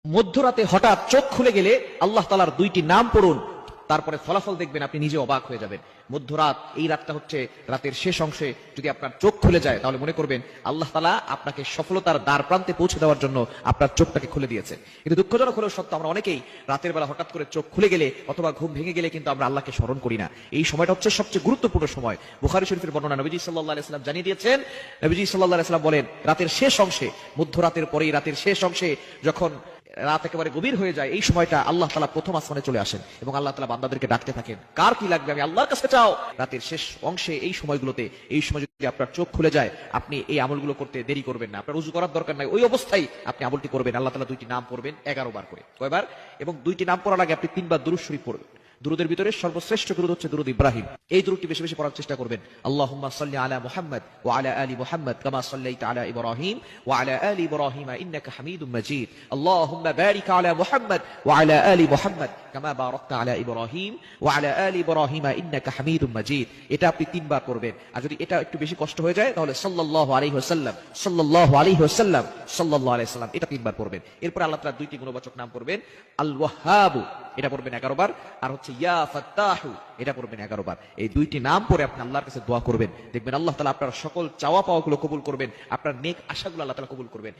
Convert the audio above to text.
মধ্যরাতে হঠাৎ চোখ খুলে গেলে আল্লাহ তাআলার দুইটি নাম পড়ুন, তারপরে ফলাফল দেখবেন আপনি নিজে অবাক হয়ে যাবেন। মধ্যরাত, এই রাতটা হচ্ছে রাতের শেষ অংশে যদি আপনার চোখ খুলে যায় তাহলে মনে করবেন আল্লাহ তাআলা আপনাকে সফলতার দ্বার প্রান্তে পৌঁছে দেওয়ার জন্য আপনার চোখটাকে খুলে দিয়েছে। কিন্তু দুঃখজনক হলেও সত্য, আমরা অনেকেই রাতের বেলা হঠাৎ করে চোখ খুলে গেলে অথবা ঘুম ভেঙে গেলে কিন্তু আমরা আল্লাহকে স্মরণ করি না। এই সময়টা হচ্ছে সবচেয়ে গুরুত্বপূর্ণ সময়। বুখারী শরীফের বর্ণনা, নবীজি সাল্লাল্লাহু আলাইহি ওয়াসাল্লাম জানিয়ে দিয়েছেন, নবীজি সাল্লাল্লাহু আলাইহি ওয়াসাল্লাম বলেন, রাতের শেষ অংশে, মধ্যরাতের পরেই রাতের শেষ অংশে যখন রাত একেবারে গভীর হয়ে যায়, এই সময়টা আল্লাহ তাআলা প্রথম আসমানে চলে আসেন এবং আল্লাহ তাআলা বান্দাদেরকে ডাকতে থাকেন, কার কি লাগবে আমি আল্লাহর কাছে চাও। রাতের শেষ অংশে এই সময়গুলোতে, এই সময় যদি আপনার চোখ খুলে যায়, আপনি এই আমলগুলো করতে দেরি করবেন না। আপনার উযু করার দরকার নাই, ওই অবস্থায় আপনি আমলটি করবেন। আল্লাহ তাআলা দুইটি নাম পড়বেন 11 বার করে। কয়বার? এবং দুইটি নাম পড়ার আগে আপনি 3 বার দুরূদ শরীফ পড়বেন। দুরুদের ভিতরে সর্বশ্রেষ্ঠ দুরুদ হচ্ছে দুরুদ ইব্রাহিম। এই দুরুদটি বেশি বেশি পড়ার চেষ্টা করবেন। আল্লাহুম্মা সাল্লি আলা মুহাম্মাদ ওয়া আলা আলি মুহাম্মাদ কামা সাল্লাইতা আলা ইব্রাহিম ওয়া আলা আলি ইব্রাহিম ইন্নাকা হামিদুম মাজিদ। আল্লাহুম্মা বারিক আলা মুহাম্মাদ ওয়া আলা আলি মুহাম্মাদ কামা বারাকতা আলা ইব্রাহিম ওয়া আলা আলি ইব্রাহিম ইন্নাকা হামিদুম মাজিদ। এটা আপনি 3 বার পড়বেন। আর যদি এটা একটু বেশি কষ্ট হয়ে যায় তাহলে সাল্লাল্লাহু আলাইহি ওয়াসাল্লাম, সাল্লাল্লাহু আলাইহি ওয়াসাল্লাম, সাল্লাল্লাহু আলাইহি ওয়াসাল্লাম, এটা 3 বার পড়বেন। এরপর আল্লাহ তাআলা দুইটি গুণবাচক নাম পড়বেন। আল ওয়াহ্হাব, এটা পড়বেন 11 বার। আর হচ্ছে ইয়া ফাত্তাহু, এটা পড়বেন 11 বার। এই দুইটি নাম পড়ে আপনি আল্লাহর কাছে দোয়া করবেন, দেখবেন আল্লাহ তাআলা আপনার সকল চাওয়া পাওয়াগুলো কবুল করবেন, আপনার নেক আশাগুলো আল্লাহ তাআলা কবুল করবেন।